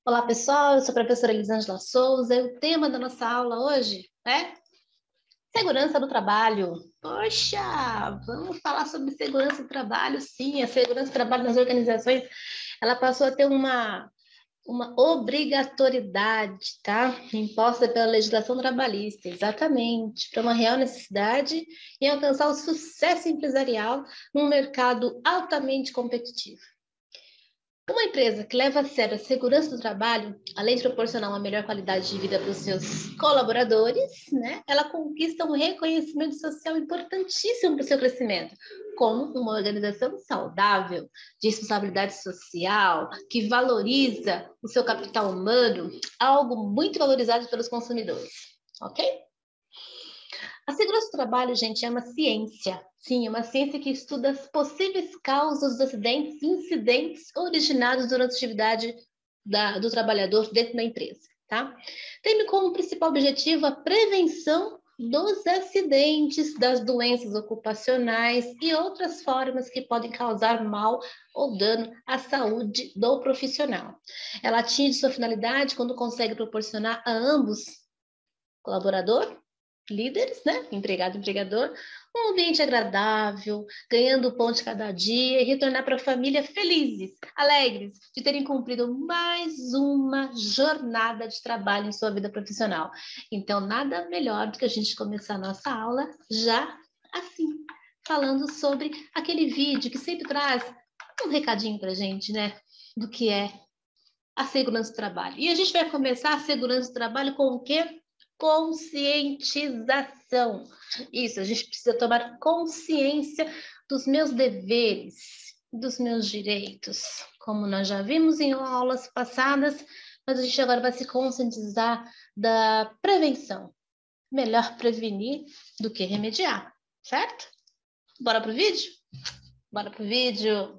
Olá, pessoal. Eu sou a professora Elisângela Souza e o tema da nossa aula hoje é segurança do trabalho. Poxa, vamos falar sobre segurança do trabalho, sim. A segurança do trabalho nas organizações, ela passou a ter uma obrigatoriedade, tá? Imposta pela legislação trabalhista, exatamente, para uma real necessidade em alcançar o sucesso empresarial num mercado altamente competitivo. Uma empresa que leva a sério a segurança do trabalho, além de proporcionar uma melhor qualidade de vida para os seus colaboradores, né, ela conquista um reconhecimento social importantíssimo para o seu crescimento, como uma organização saudável, de responsabilidade social, que valoriza o seu capital humano, algo muito valorizado pelos consumidores, ok? A segurança do trabalho, gente, é uma ciência. Sim, é uma ciência que estuda as possíveis causas dos acidentes e incidentes originados durante a atividade do trabalhador dentro da empresa, tá? Tem como principal objetivo a prevenção dos acidentes, das doenças ocupacionais e outras formas que podem causar mal ou dano à saúde do profissional. Ela atinge sua finalidade quando consegue proporcionar a ambos, colaborador, líderes, né? Empregado e empregador, um ambiente agradável, ganhando o pão de cada dia e retornar para a família felizes, alegres de terem cumprido mais uma jornada de trabalho em sua vida profissional. Então, nada melhor do que a gente começar a nossa aula já assim, falando sobre aquele vídeo que sempre traz um recadinho para a gente, né? Do que é a segurança do trabalho. E a gente vai começar a segurança do trabalho com o quê? Conscientização. Isso, a gente precisa tomar consciência dos meus deveres, dos meus direitos. Como nós já vimos em aulas passadas, mas a gente agora vai se conscientizar da prevenção. Melhor prevenir do que remediar, certo? Bora pro vídeo? Bora pro vídeo.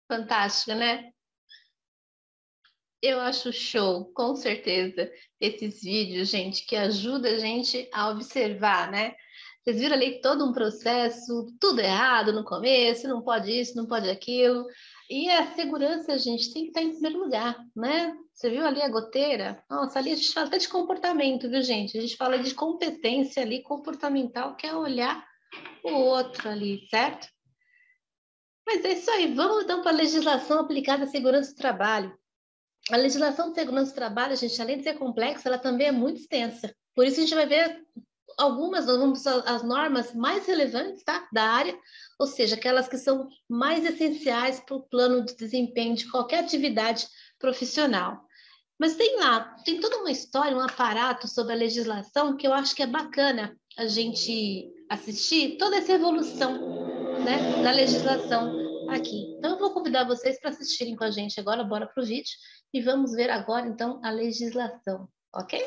Fantástico, né? Eu acho show, com certeza, esses vídeos, gente, que ajuda a gente a observar, né? Vocês viram ali todo um processo, tudo errado no começo, não pode isso, não pode aquilo. E a segurança, gente, tem que estar em primeiro lugar, né? Você viu ali a goteira? Nossa, ali a gente fala até de comportamento, viu, gente? A gente fala de competência ali comportamental, que é olhar o outro ali, certo? Mas é isso aí, vamos então para a legislação aplicada à segurança do trabalho. A legislação de segurança do trabalho, gente, além de ser complexa, ela também é muito extensa. Por isso a gente vai ver as normas mais relevantes, tá, da área, ou seja, aquelas que são mais essenciais para o plano de desempenho de qualquer atividade profissional. Mas tem toda uma história, um aparato sobre a legislação que eu acho que é bacana a gente assistir toda essa evolução, né, da legislação aqui. Então eu vou convidar vocês para assistirem com a gente agora, bora para o vídeo, e vamos ver agora então a legislação, ok?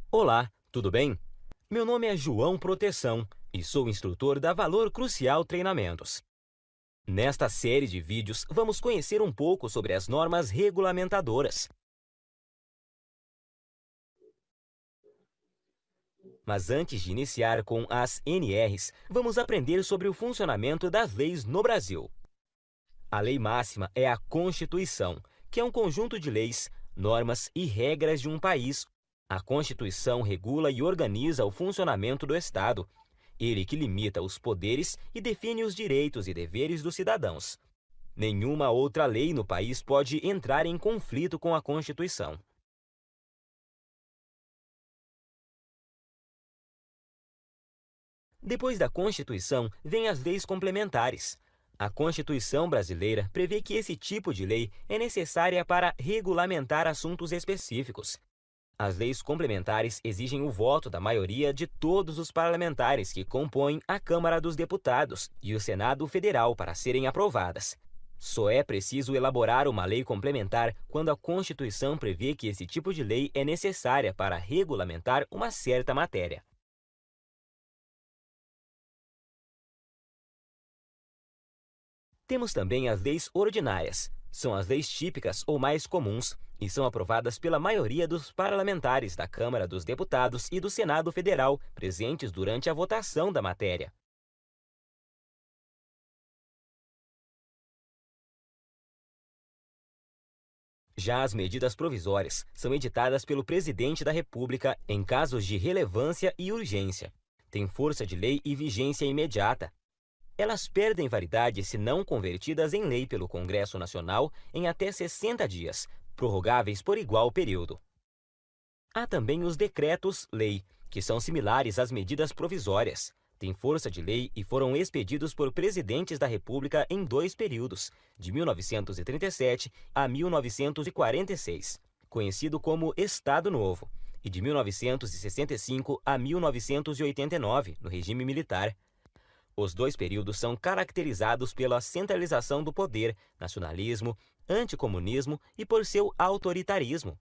Olá, tudo bem? Meu nome é João Proteção e sou instrutor da Valor Crucial Treinamentos. Nesta série de vídeos, vamos conhecer um pouco sobre as normas regulamentadoras. Mas antes de iniciar com as NRs, vamos aprender sobre o funcionamento das leis no Brasil. A lei máxima é a Constituição, que é um conjunto de leis, normas e regras de um país. A Constituição regula e organiza o funcionamento do Estado, ele que limita os poderes e define os direitos e deveres dos cidadãos. Nenhuma outra lei no país pode entrar em conflito com a Constituição. Depois da Constituição, vêm as leis complementares. A Constituição brasileira prevê que esse tipo de lei é necessária para regulamentar assuntos específicos. As leis complementares exigem o voto da maioria de todos os parlamentares que compõem a Câmara dos Deputados e o Senado Federal para serem aprovadas. Só é preciso elaborar uma lei complementar quando a Constituição prevê que esse tipo de lei é necessária para regulamentar uma certa matéria. Temos também as leis ordinárias. São as leis típicas ou mais comuns e são aprovadas pela maioria dos parlamentares da Câmara dos Deputados e do Senado Federal presentes durante a votação da matéria. Já as medidas provisórias são editadas pelo Presidente da República em casos de relevância e urgência. Têm força de lei e vigência imediata. Elas perdem validade se não convertidas em lei pelo Congresso Nacional em até 60 dias, prorrogáveis por igual período. Há também os decretos-lei, que são similares às medidas provisórias. Têm força de lei e foram expedidos por presidentes da República em 2 períodos, de 1937 a 1946, conhecido como Estado Novo, e de 1965 a 1989, no regime militar. Os dois períodos são caracterizados pela centralização do poder, nacionalismo, anticomunismo e por seu autoritarismo.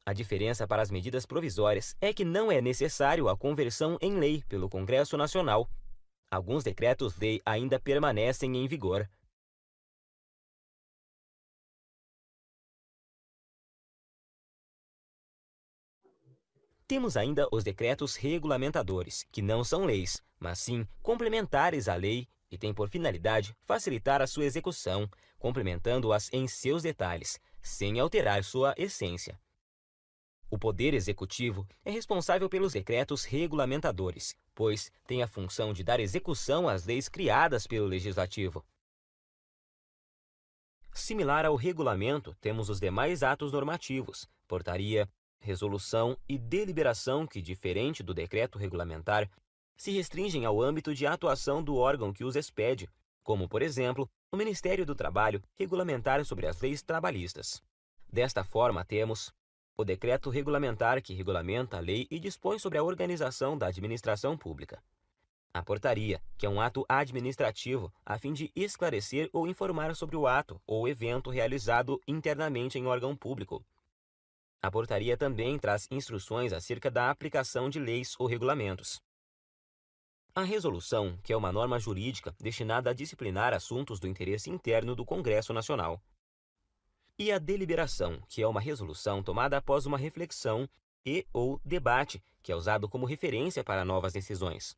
A diferença para as medidas provisórias é que não é necessário a conversão em lei pelo Congresso Nacional. Alguns decretos-lei ainda permanecem em vigor. Temos ainda os decretos regulamentadores, que não são leis, mas sim complementares à lei e têm por finalidade facilitar a sua execução, complementando-as em seus detalhes, sem alterar sua essência. O Poder Executivo é responsável pelos decretos regulamentadores, pois tem a função de dar execução às leis criadas pelo Legislativo. Similar ao regulamento, temos os demais atos normativos, portaria, resolução e deliberação que, diferente do decreto regulamentar, se restringem ao âmbito de atuação do órgão que os expede, como, por exemplo, o Ministério do Trabalho regulamentar sobre as leis trabalhistas. Desta forma, temos o decreto regulamentar que regulamenta a lei e dispõe sobre a organização da administração pública. A portaria, que é um ato administrativo a fim de esclarecer ou informar sobre o ato ou evento realizado internamente em órgão público. A portaria também traz instruções acerca da aplicação de leis ou regulamentos. A resolução, que é uma norma jurídica destinada a disciplinar assuntos do interesse interno do Congresso Nacional. E a deliberação, que é uma resolução tomada após uma reflexão e/ou debate, que é usado como referência para novas decisões.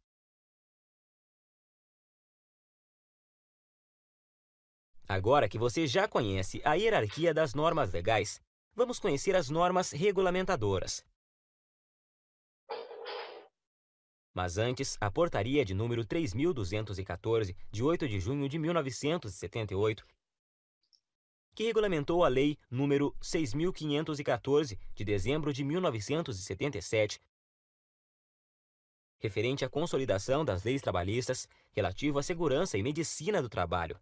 Agora que você já conhece a hierarquia das normas legais, vamos conhecer as normas regulamentadoras. Mas antes, a portaria de número 3.214, de 8 de junho de 1978, que regulamentou a Lei número 6.514, de dezembro de 1977, referente à consolidação das leis trabalhistas relativo à segurança e medicina do trabalho.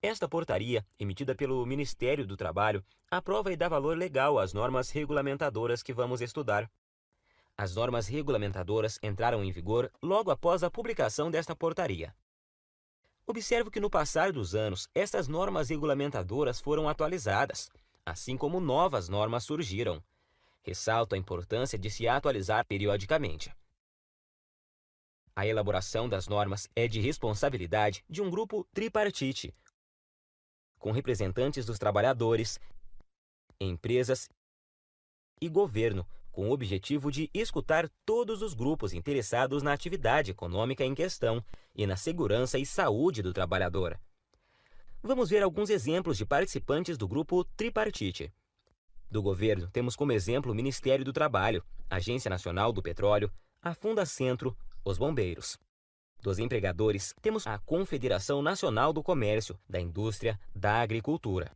Esta portaria, emitida pelo Ministério do Trabalho, aprova e dá valor legal às normas regulamentadoras que vamos estudar. As normas regulamentadoras entraram em vigor logo após a publicação desta portaria. Observo que no passar dos anos, estas normas regulamentadoras foram atualizadas, assim como novas normas surgiram. Ressalto a importância de se atualizar periodicamente. A elaboração das normas é de responsabilidade de um grupo tripartite, com representantes dos trabalhadores, empresas e governo, com o objetivo de escutar todos os grupos interessados na atividade econômica em questão e na segurança e saúde do trabalhador. Vamos ver alguns exemplos de participantes do grupo tripartite. Do governo, temos como exemplo o Ministério do Trabalho, Agência Nacional do Petróleo, a Fundacentro, os bombeiros. Dos empregadores, temos a Confederação Nacional do Comércio, da Indústria, da Agricultura.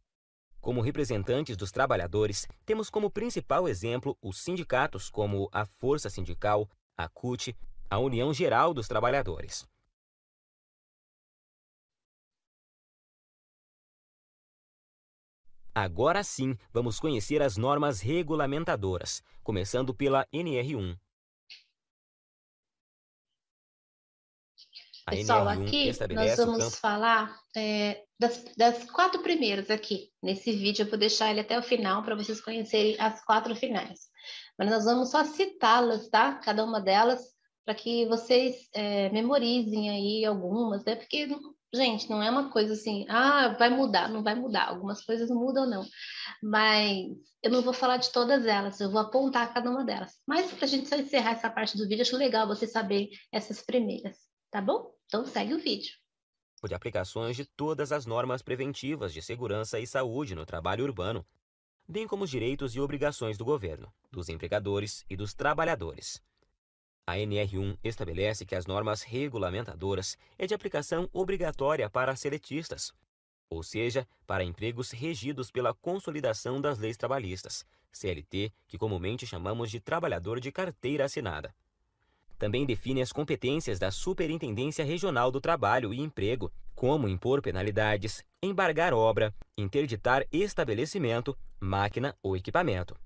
Como representantes dos trabalhadores, temos como principal exemplo os sindicatos como a Força Sindical, a CUT, a União Geral dos Trabalhadores. Agora sim, vamos conhecer as normas regulamentadoras, começando pela NR1. A Pessoal, NR1 aqui nós estabelece o vamos campo. falar das 4 primeiras aqui. Nesse vídeo eu vou deixar ele até o final para vocês conhecerem as 4 finais. Mas nós vamos só citá-las, tá? Cada uma delas, para que vocês memorizem aí algumas, né? Porque, gente, não é uma coisa assim, vai mudar, não vai mudar. Algumas coisas mudam, não. Mas eu não vou falar de todas elas, eu vou apontar cada uma delas. Mas para a gente só encerrar essa parte do vídeo, acho legal vocês saberem essas primeiras, tá bom? Então segue o vídeo. De aplicações de todas as normas preventivas de segurança e saúde no trabalho urbano, bem como os direitos e obrigações do governo, dos empregadores e dos trabalhadores. A NR1 estabelece que as normas regulamentadoras é de aplicação obrigatória para seletistas, ou seja, para empregos regidos pela consolidação das leis trabalhistas, CLT, que comumente chamamos de trabalhador de carteira assinada. Também define as competências da Superintendência Regional do Trabalho e Emprego, como impor penalidades, embargar obra, interditar estabelecimento, máquina ou equipamento.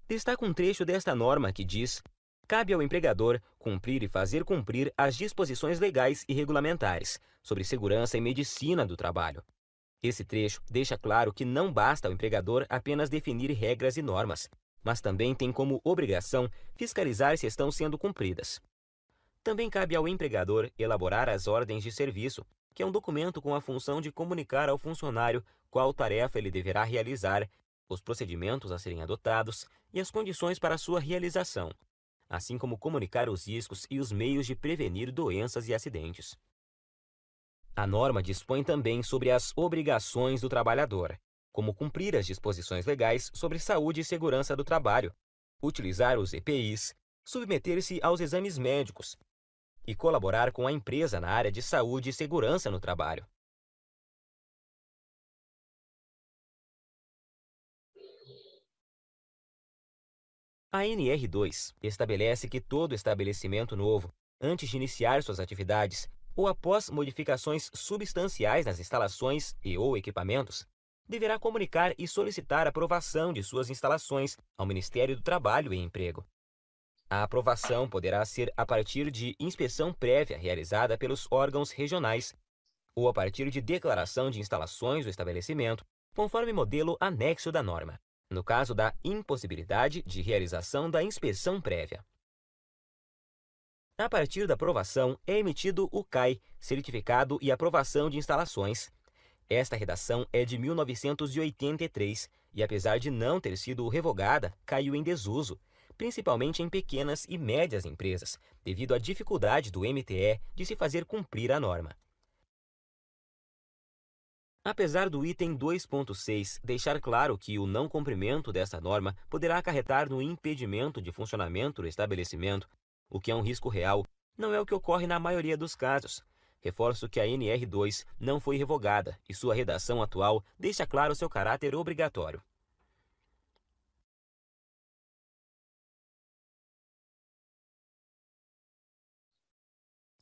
Destaca um trecho desta norma que diz: Cabe ao empregador cumprir e fazer cumprir as disposições legais e regulamentares sobre segurança e medicina do trabalho. Esse trecho deixa claro que não basta ao empregador apenas definir regras e normas, mas também tem como obrigação fiscalizar se estão sendo cumpridas. Também cabe ao empregador elaborar as ordens de serviço, que é um documento com a função de comunicar ao funcionário qual tarefa ele deverá realizar, os procedimentos a serem adotados e as condições para sua realização, assim como comunicar os riscos e os meios de prevenir doenças e acidentes. A norma dispõe também sobre as obrigações do trabalhador, como cumprir as disposições legais sobre saúde e segurança do trabalho, utilizar os EPIs, submeter-se aos exames médicos e colaborar com a empresa na área de saúde e segurança no trabalho. A NR2 estabelece que todo estabelecimento novo, antes de iniciar suas atividades ou após modificações substanciais nas instalações e/ou equipamentos, deverá comunicar e solicitar aprovação de suas instalações ao Ministério do Trabalho e Emprego. A aprovação poderá ser a partir de inspeção prévia realizada pelos órgãos regionais ou a partir de declaração de instalações do estabelecimento, conforme modelo anexo da norma, no caso da impossibilidade de realização da inspeção prévia. A partir da aprovação é emitido o CAI, Certificado e Aprovação de Instalações. Esta redação é de 1983 e, apesar de não ter sido revogada, caiu em desuso, principalmente em pequenas e médias empresas, devido à dificuldade do MTE de se fazer cumprir a norma. Apesar do item 2.6 deixar claro que o não cumprimento dessa norma poderá acarretar no impedimento de funcionamento do estabelecimento, o que é um risco real, não é o que ocorre na maioria dos casos. Reforço que a NR2 não foi revogada e sua redação atual deixa claro seu caráter obrigatório.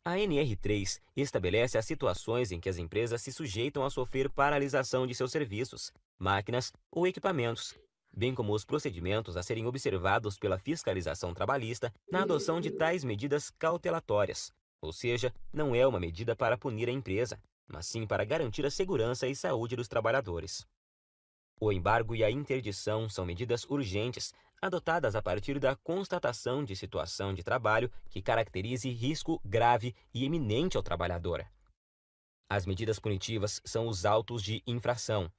A NR3 estabelece as situações em que as empresas se sujeitam a sofrer paralisação de seus serviços, máquinas ou equipamentos, bem como os procedimentos a serem observados pela fiscalização trabalhista na adoção de tais medidas cautelatórias, ou seja, não é uma medida para punir a empresa, mas sim para garantir a segurança e saúde dos trabalhadores. O embargo e a interdição são medidas urgentes, adotadas a partir da constatação de situação de trabalho que caracterize risco grave e iminente ao trabalhador. As medidas punitivas são os autos de infração.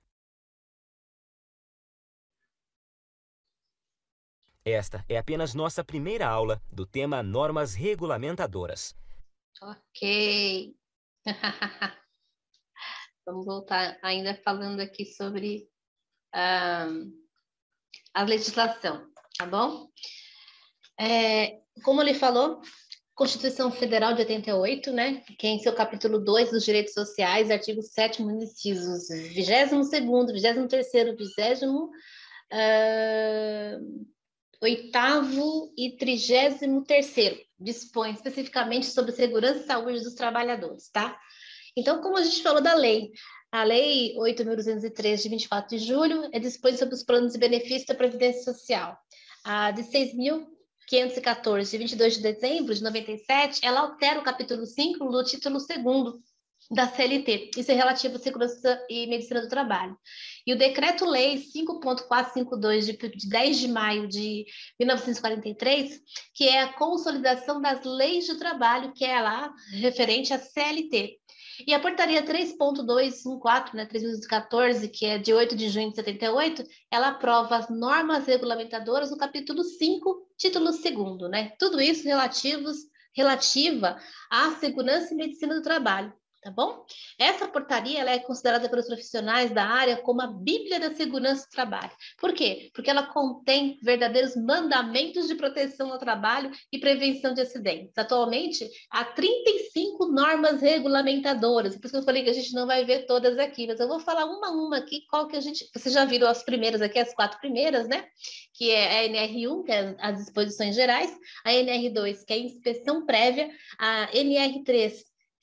Esta é apenas nossa primeira aula do tema normas regulamentadoras. Ok. Vamos voltar ainda falando aqui sobre a legislação, tá bom? Como ele falou, Constituição Federal de 88, né, que em seu capítulo 2 dos direitos sociais, artigo 7º, incisos 22º, 23º, 28º e 33º, dispõe especificamente sobre segurança e saúde dos trabalhadores, tá? Então, como a gente falou da lei, a Lei 8.203, de 24 de julho, dispõe sobre os planos e benefícios da Previdência Social. A de 6.514, de 22 de dezembro de 97, ela altera o capítulo 5 do título 2º da CLT. Isso é relativo à segurança e medicina do trabalho. E o Decreto-Lei 5.452, de 10 de maio de 1943, que é a consolidação das leis de trabalho, que é lá referente à CLT. E a portaria 3.214, né, 3.214, que é de 8 de junho de 78, ela aprova as normas regulamentadoras no capítulo 5, título 2º, né? Tudo isso relativa à segurança e medicina do trabalho. Tá bom? Essa portaria ela é considerada pelos profissionais da área como a Bíblia da Segurança do Trabalho. Por quê? Porque ela contém verdadeiros mandamentos de proteção ao trabalho e prevenção de acidentes. Atualmente, há 35 normas regulamentadoras. Por isso que eu falei que a gente não vai ver todas aqui, mas eu vou falar uma a uma aqui, qual que a gente... Vocês já viram as primeiras aqui, as 4 primeiras, né? Que é a NR1, que é as disposições gerais, a NR2, que é a inspeção prévia, a NR3,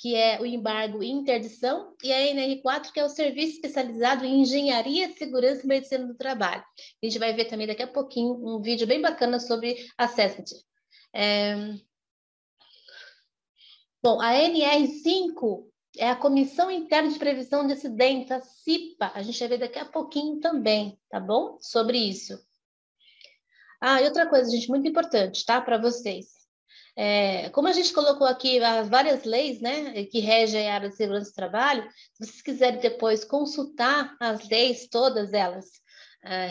que é o embargo e interdição, e a NR4, que é o serviço especializado em engenharia, segurança e medicina do trabalho. A gente vai ver também daqui a pouquinho um vídeo bem bacana sobre assessment. Bom, a NR5 é a Comissão Interna de Prevenção de Acidentes, a CIPA. A gente vai ver daqui a pouquinho também, tá bom? Sobre isso. E outra coisa, gente, muito importante, tá? Para vocês. Como a gente colocou aqui as várias leis, né, que regem a área de segurança do trabalho, se vocês quiserem depois consultar as leis, todas elas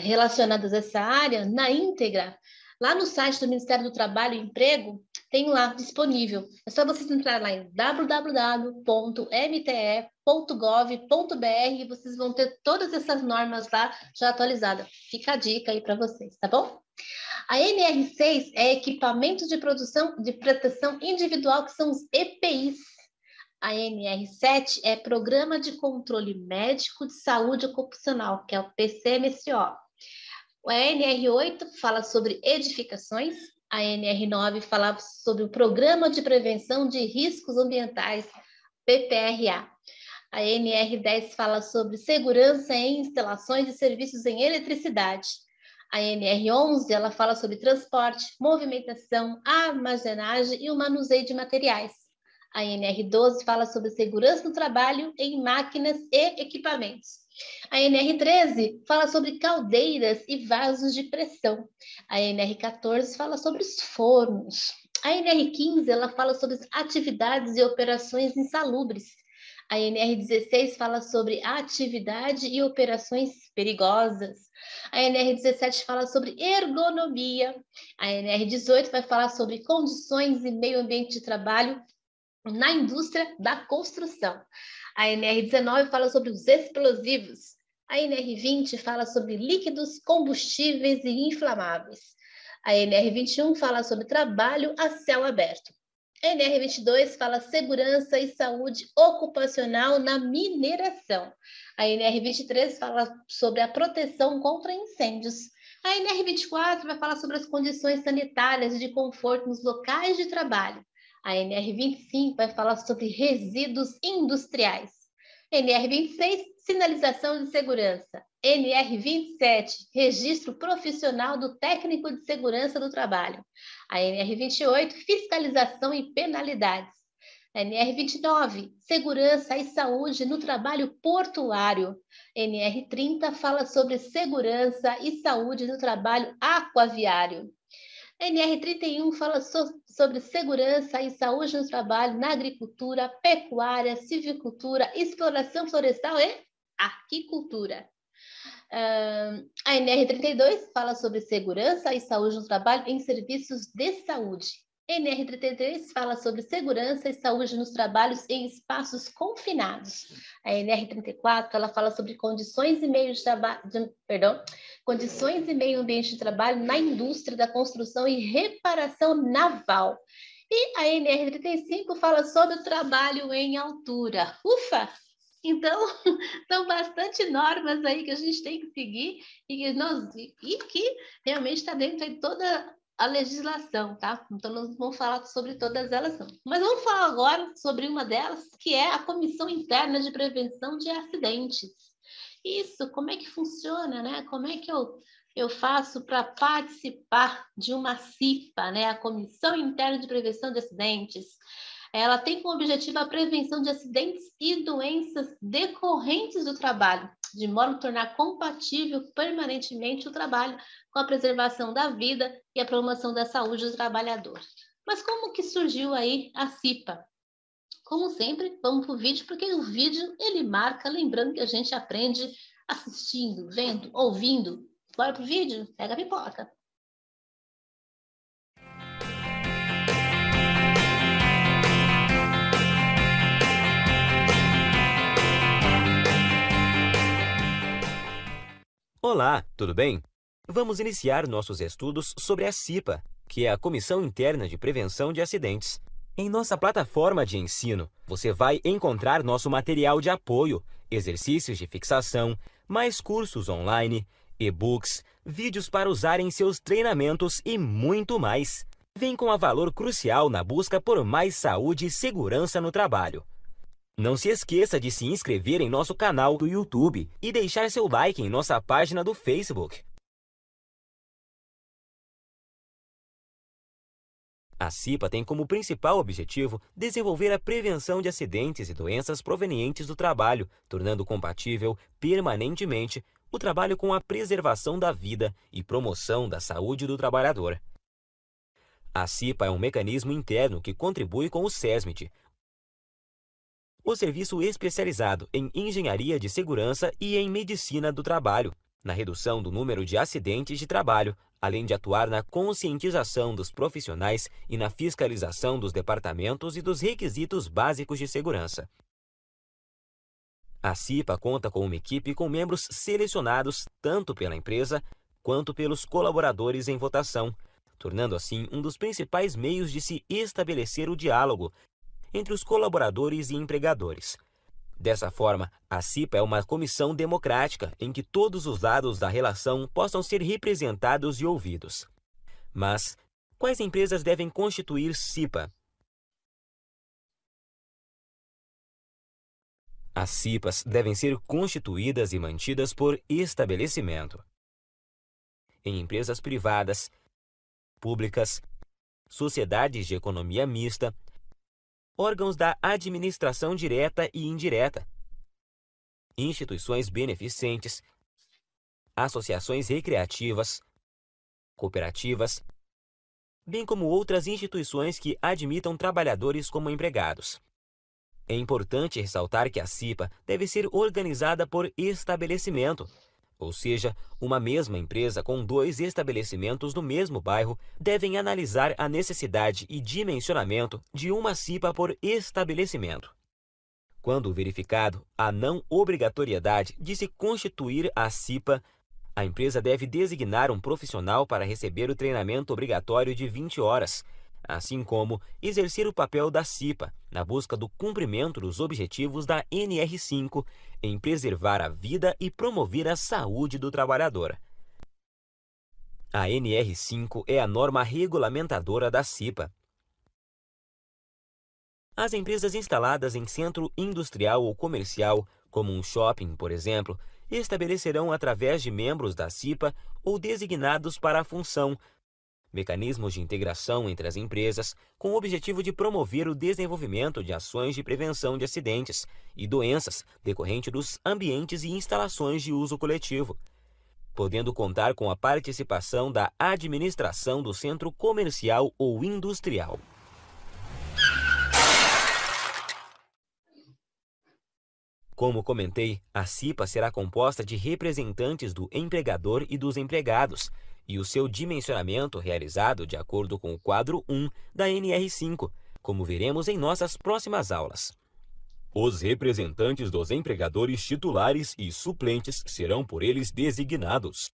relacionadas a essa área, na íntegra, lá no site do Ministério do Trabalho e Emprego, tem lá disponível. É só vocês entrarem lá em www.mte.gov.br e vocês vão ter todas essas normas lá já atualizadas. Fica a dica aí para vocês, tá bom? A NR6 é equipamentos de proteção individual, que são os EPIs. A NR7 é Programa de Controle Médico de Saúde Ocupacional, que é o PCMSO. A NR8 fala sobre edificações. A NR9 fala sobre o Programa de Prevenção de Riscos Ambientais, PPRA. A NR10 fala sobre segurança em instalações e serviços em eletricidade. A NR11, ela fala sobre transporte, movimentação, armazenagem e o manuseio de materiais. A NR12 fala sobre segurança no trabalho em máquinas e equipamentos. A NR13 fala sobre caldeiras e vasos de pressão. A NR14 fala sobre os fornos. A NR15, ela fala sobre atividades e operações insalubres. A NR16 fala sobre atividade e operações perigosas. A NR17 fala sobre ergonomia. A NR18 vai falar sobre condições e meio ambiente de trabalho na indústria da construção. A NR19 fala sobre os explosivos. A NR20 fala sobre líquidos, combustíveis e inflamáveis. A NR21 fala sobre trabalho a céu aberto. A NR22 fala segurança e saúde ocupacional na mineração. A NR23 fala sobre a proteção contra incêndios. A NR24 vai falar sobre as condições sanitárias e de conforto nos locais de trabalho. A NR25 vai falar sobre resíduos industriais. NR26, sinalização de segurança. NR27, registro profissional do técnico de segurança do trabalho. A NR28, fiscalização e penalidades. A NR29, segurança e saúde no trabalho portuário. NR30 fala sobre segurança e saúde no trabalho aquaviário. NR31 fala sobre segurança e saúde no trabalho na agricultura, pecuária, silvicultura, exploração florestal e aquicultura. A NR32 fala sobre segurança e saúde no trabalho em serviços de saúde. NR33 fala sobre segurança e saúde nos trabalhos em espaços confinados. A NR34 ela fala sobre condições e meio ambiente de trabalho na indústria da construção e reparação naval. E a NR35 fala sobre o trabalho em altura. Ufa! Então, são bastante normas aí que a gente tem que seguir e que realmente está dentro de toda a legislação, tá? Então, nós vamos falar sobre todas elas, não. Mas vamos falar agora sobre uma delas, que é a Comissão Interna de Prevenção de Acidentes. Isso, como é que funciona, né? Como é que eu faço para participar de uma CIPA, né? A Comissão Interna de Prevenção de Acidentes. Ela tem como objetivo a prevenção de acidentes e doenças decorrentes do trabalho, de modo a tornar compatível permanentemente o trabalho com a preservação da vida e a promoção da saúde do trabalhador. Mas como que surgiu aí a CIPA? Como sempre, vamos para o vídeo, porque o vídeo ele marca, lembrando que a gente aprende assistindo, vendo, ouvindo. Bora para o vídeo? Pega a pipoca. Olá, tudo bem? Vamos iniciar nossos estudos sobre a CIPA, que é a Comissão Interna de Prevenção de Acidentes. Em nossa plataforma de ensino, você vai encontrar nosso material de apoio, exercícios de fixação, mais cursos online, e-books, vídeos para usar em seus treinamentos e muito mais. Vem com a valor crucial na busca por mais saúde e segurança no trabalho. Não se esqueça de se inscrever em nosso canal do YouTube e deixar seu like em nossa página do Facebook. A CIPA tem como principal objetivo desenvolver a prevenção de acidentes e doenças provenientes do trabalho, tornando compatível permanentemente o trabalho com a preservação da vida e promoção da saúde do trabalhador. A CIPA é um mecanismo interno que contribui com o SESMIT, o serviço especializado em engenharia de segurança e em medicina do trabalho, na redução do número de acidentes de trabalho, além de atuar na conscientização dos profissionais e na fiscalização dos departamentos e dos requisitos básicos de segurança. A CIPA conta com uma equipe com membros selecionados tanto pela empresa quanto pelos colaboradores em votação, tornando assim um dos principais meios de se estabelecer o diálogo entre os colaboradores e empregadores. Dessa forma, a CIPA é uma comissão democrática em que todos os lados da relação possam ser representados e ouvidos. Mas, quais empresas devem constituir CIPA? As CIPAs devem ser constituídas e mantidas por estabelecimento. Em empresas privadas, públicas, sociedades de economia mista, órgãos da administração direta e indireta, instituições beneficentes, associações recreativas, cooperativas, bem como outras instituições que admitam trabalhadores como empregados. É importante ressaltar que a CIPA deve ser organizada por estabelecimento, ou seja, uma mesma empresa com 2 estabelecimentos no mesmo bairro devem analisar a necessidade e dimensionamento de uma CIPA por estabelecimento. Quando verificado a não obrigatoriedade de se constituir a CIPA, a empresa deve designar um profissional para receber o treinamento obrigatório de 20 horas, assim como exercer o papel da CIPA na busca do cumprimento dos objetivos da NR5 em preservar a vida e promover a saúde do trabalhador. A NR5 é a norma regulamentadora da CIPA. As empresas instaladas em centro industrial ou comercial, como um shopping, por exemplo, estabelecerão através de membros da CIPA ou designados para a função mecanismos de integração entre as empresas com o objetivo de promover o desenvolvimento de ações de prevenção de acidentes e doenças decorrente dos ambientes e instalações de uso coletivo, podendo contar com a participação da administração do centro comercial ou industrial. Como comentei, a CIPA será composta de representantes do empregador e dos empregados, e o seu dimensionamento realizado de acordo com o quadro 1 da NR5, como veremos em nossas próximas aulas. Os representantes dos empregadores titulares e suplentes serão por eles designados.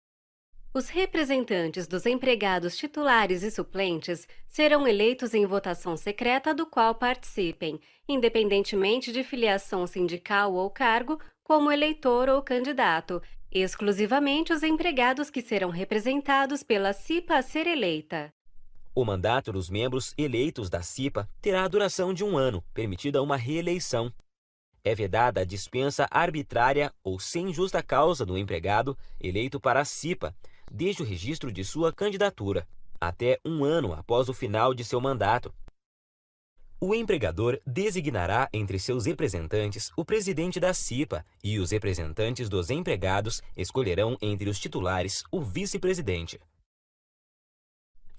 Os representantes dos empregados titulares e suplentes serão eleitos em votação secreta do qual participem, independentemente de filiação sindical ou cargo, como eleitor ou candidato, exclusivamente os empregados que serão representados pela CIPA a ser eleita. O mandato dos membros eleitos da CIPA terá a duração de 1 ano, permitida uma reeleição. É vedada a dispensa arbitrária ou sem justa causa do empregado eleito para a CIPA, desde o registro de sua candidatura, até 1 ano após o final de seu mandato. O empregador designará entre seus representantes o presidente da CIPA e os representantes dos empregados escolherão entre os titulares o vice-presidente.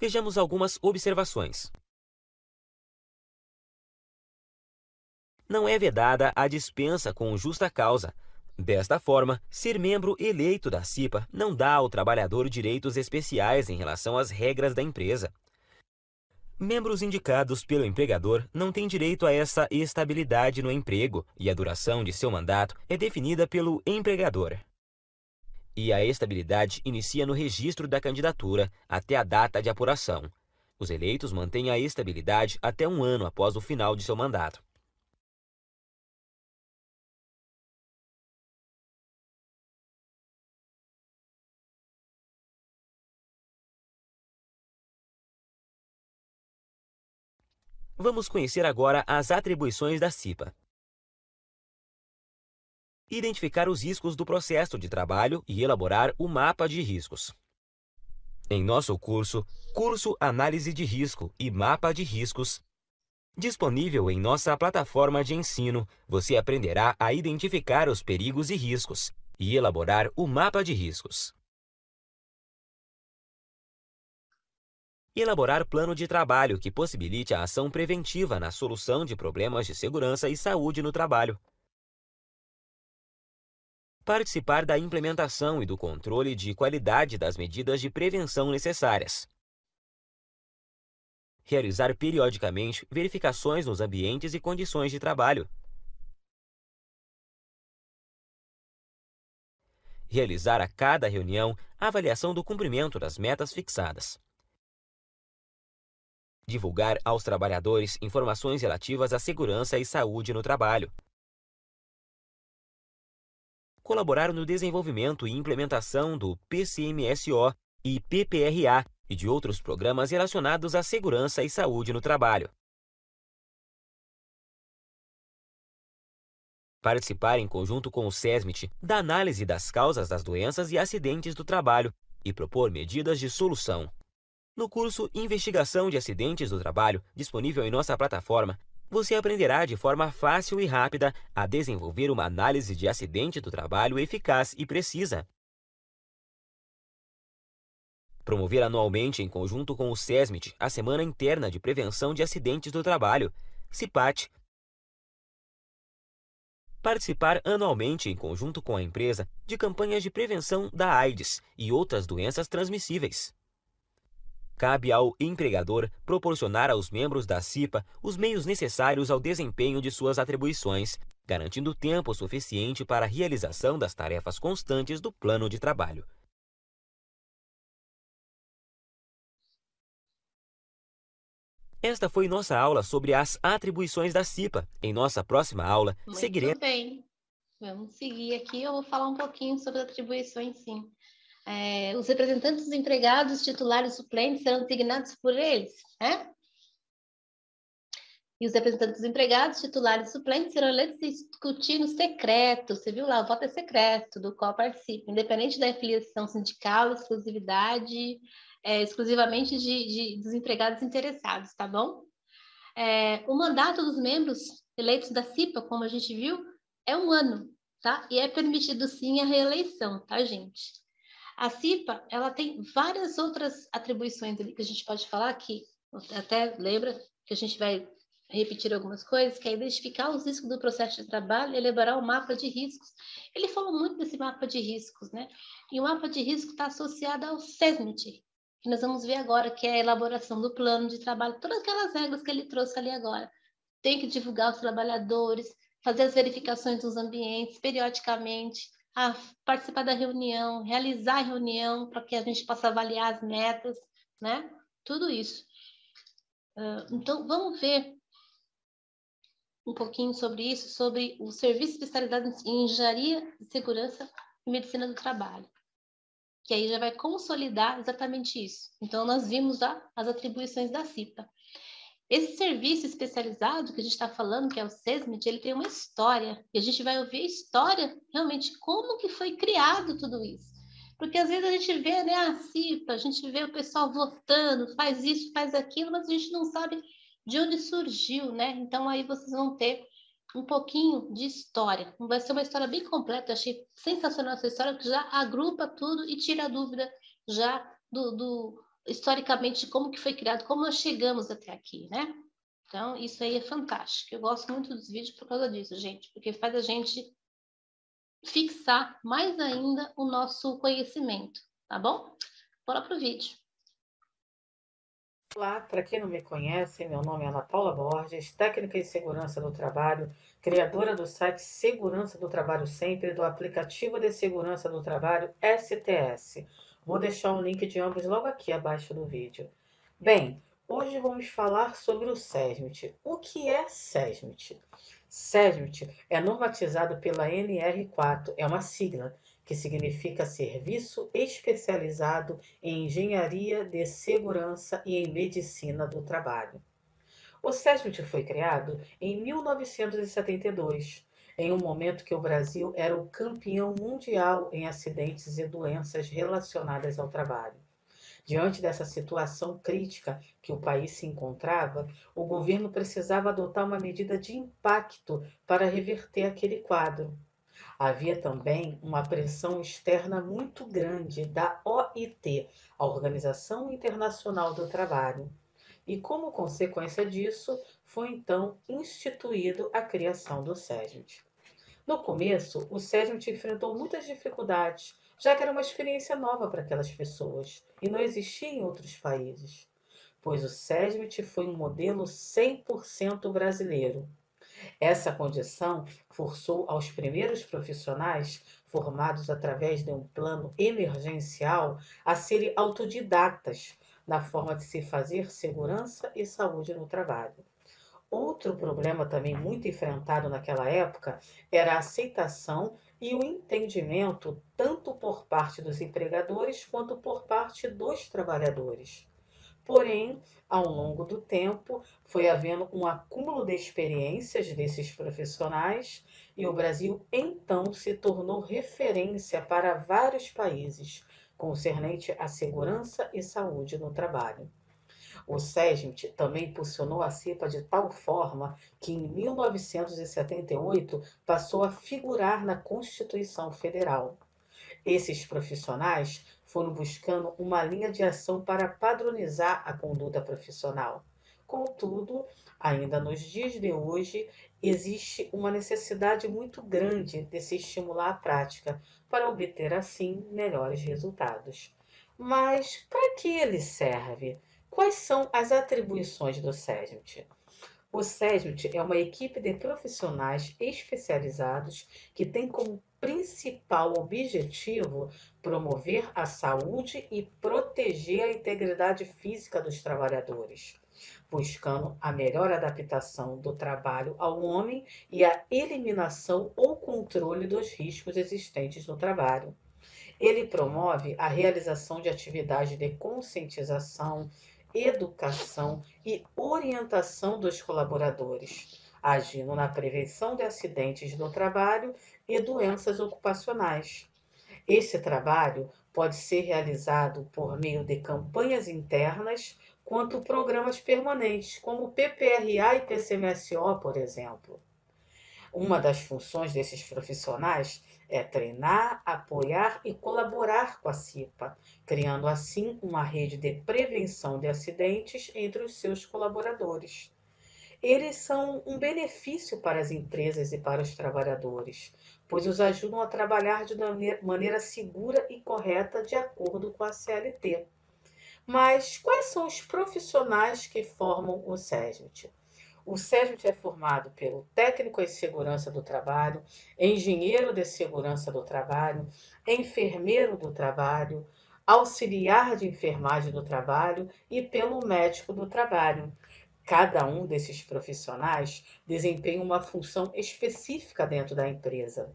Vejamos algumas observações. Não é vedada a dispensa com justa causa. Desta forma, ser membro eleito da CIPA não dá ao trabalhador direitos especiais em relação às regras da empresa. Membros indicados pelo empregador não têm direito a essa estabilidade no emprego e a duração de seu mandato é definida pelo empregador. E a estabilidade inicia no registro da candidatura até a data de apuração. Os eleitos mantêm a estabilidade até 1 ano após o final de seu mandato. Vamos conhecer agora as atribuições da CIPA. Identificar os riscos do processo de trabalho e elaborar o mapa de riscos. Em nosso curso Análise de Risco e Mapa de Riscos, disponível em nossa plataforma de ensino, você aprenderá a identificar os perigos e riscos e elaborar o mapa de riscos. Elaborar plano de trabalho que possibilite a ação preventiva na solução de problemas de segurança e saúde no trabalho. Participar da implementação e do controle de qualidade das medidas de prevenção necessárias. Realizar periodicamente verificações nos ambientes e condições de trabalho. Realizar a cada reunião a avaliação do cumprimento das metas fixadas. Divulgar aos trabalhadores informações relativas à segurança e saúde no trabalho. Colaborar no desenvolvimento e implementação do PCMSO e PPRA e de outros programas relacionados à segurança e saúde no trabalho. Participar em conjunto com o SESMIT da análise das causas das doenças e acidentes do trabalho e propor medidas de solução. No curso Investigação de Acidentes do Trabalho, disponível em nossa plataforma, você aprenderá de forma fácil e rápida a desenvolver uma análise de acidente do trabalho eficaz e precisa. Promover anualmente, em conjunto com o SESMIT, a Semana Interna de Prevenção de Acidentes do Trabalho, CIPAT. Participar anualmente, em conjunto com a empresa, de campanhas de prevenção da AIDS e outras doenças transmissíveis. Cabe ao empregador proporcionar aos membros da CIPA os meios necessários ao desempenho de suas atribuições, garantindo tempo suficiente para a realização das tarefas constantes do plano de trabalho. Esta foi nossa aula sobre as atribuições da CIPA. Em nossa próxima aula, seguiremos... Muito bem. Vamos seguir aqui. Eu vou falar um pouquinho sobre atribuições, sim. Os representantes dos empregados, titulares e suplentes serão designados por eles, né? E os representantes dos empregados, titulares e suplentes serão eleitos e discutidos no secreto. Você viu lá, o voto é secreto, do qual participa, independente da filiação sindical, exclusivamente dos empregados interessados, tá bom? O mandato dos membros eleitos da CIPA, como a gente viu, é 1 ano, tá? E é permitido sim a reeleição, tá, gente? A CIPA, ela tem várias outras atribuições ali que a gente pode falar aqui. Até lembra que a gente vai repetir algumas coisas, que é identificar os riscos do processo de trabalho e elaborar um mapa de riscos. Ele falou muito desse mapa de riscos, né? E o mapa de risco está associado ao SESMIT, que nós vamos ver agora, que é a elaboração do plano de trabalho, todas aquelas regras que ele trouxe ali agora. Tem que divulgar os trabalhadores, fazer as verificações dos ambientes periodicamente, participar da reunião, realizar a reunião para que a gente possa avaliar as metas, né? Tudo isso. Então, vamos ver um pouquinho sobre isso, sobre o serviço especializado em engenharia de segurança e medicina do trabalho, que aí já vai consolidar exatamente isso. Então, nós vimos as atribuições da CIPA. Esse serviço especializado que a gente está falando, que é o SESMIT, ele tem uma história, e a gente vai ouvir a história, realmente, como que foi criado tudo isso. Porque às vezes a gente vê, né, a CIPA, a gente vê o pessoal votando, faz isso, faz aquilo, mas a gente não sabe de onde surgiu, né? Então aí vocês vão ter um pouquinho de história. Vai ser uma história bem completa, eu achei sensacional essa história, que já agrupa tudo e tira a dúvida já historicamente, de como que foi criado, como nós chegamos até aqui, né? Então, isso aí é fantástico. Eu gosto muito dos vídeos por causa disso, gente, porque faz a gente fixar mais ainda o nosso conhecimento, tá bom? Bora pro vídeo. Olá, para quem não me conhece, meu nome é Ana Paula Borges, técnica em segurança do trabalho, criadora do site Segurança do Trabalho Sempre, do aplicativo de segurança do trabalho STS. Vou deixar o link de ambos logo aqui abaixo do vídeo. Bem, hoje vamos falar sobre o SESMIT. O que é SESMIT? SESMIT é normatizado pela NR4, é uma sigla que significa Serviço Especializado em Engenharia de Segurança e em Medicina do Trabalho. O SESMIT foi criado em 1972, em um momento que o Brasil era o campeão mundial em acidentes e doenças relacionadas ao trabalho. Diante dessa situação crítica que o país se encontrava, o governo precisava adotar uma medida de impacto para reverter aquele quadro. Havia também uma pressão externa muito grande da OIT, a Organização Internacional do Trabalho. E como consequência disso, foi então instituído a criação do SESMIT. No começo, o SESMIT enfrentou muitas dificuldades, já que era uma experiência nova para aquelas pessoas e não existia em outros países, pois o SESMIT foi um modelo 100% brasileiro. Essa condição forçou aos primeiros profissionais, formados através de um plano emergencial, a serem autodidatas na forma de se fazer segurança e saúde no trabalho. Outro problema também muito enfrentado naquela época era a aceitação e o entendimento tanto por parte dos empregadores quanto por parte dos trabalhadores. Porém, ao longo do tempo, foi havendo um acúmulo de experiências desses profissionais e o Brasil então se tornou referência para vários países concernente à segurança e saúde no trabalho. O SESMIT também impulsionou a CIPA de tal forma que em 1978 passou a figurar na Constituição Federal. Esses profissionais foram buscando uma linha de ação para padronizar a conduta profissional. Contudo, ainda nos dias de hoje, existe uma necessidade muito grande de se estimular a prática para obter, assim, melhores resultados. Mas para que ele serve? Quais são as atribuições do SESMIT? O SESMIT é uma equipe de profissionais especializados que tem como principal objetivo promover a saúde e proteger a integridade física dos trabalhadores, buscando a melhor adaptação do trabalho ao homem e a eliminação ou controle dos riscos existentes no trabalho. Ele promove a realização de atividades de conscientização, educação e orientação dos colaboradores, agindo na prevenção de acidentes no trabalho e doenças ocupacionais. Esse trabalho pode ser realizado por meio de campanhas internas, quanto programas permanentes, como o PPRA e PCMSO, por exemplo. Uma das funções desses profissionais é treinar, apoiar e colaborar com a CIPA, criando assim uma rede de prevenção de acidentes entre os seus colaboradores. Eles são um benefício para as empresas e para os trabalhadores, pois os ajudam a trabalhar de maneira segura e correta de acordo com a CLT. Mas quais são os profissionais que formam o SESMIT? O SESMIT é formado pelo técnico em segurança do trabalho, engenheiro de segurança do trabalho, enfermeiro do trabalho, auxiliar de enfermagem do trabalho e pelo médico do trabalho. Cada um desses profissionais desempenha uma função específica dentro da empresa.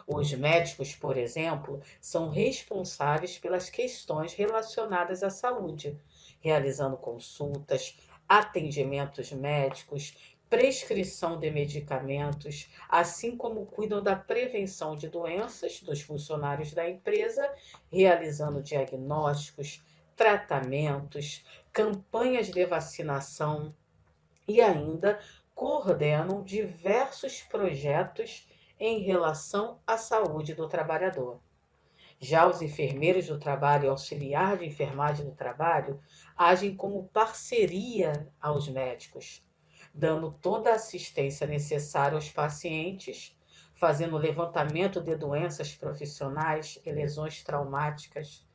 Os médicos, por exemplo, são responsáveis pelas questões relacionadas à saúde, realizando consultas, atendimentos médicos, prescrição de medicamentos, assim como cuidam da prevenção de doenças dos funcionários da empresa, realizando diagnósticos, tratamentos, campanhas de vacinação e ainda coordenam diversos projetos em relação à saúde do trabalhador. Já os enfermeiros do trabalho e auxiliar de enfermagem do trabalho agem como parceria aos médicos, dando toda a assistência necessária aos pacientes, fazendo levantamento de doenças profissionais e lesões traumáticas,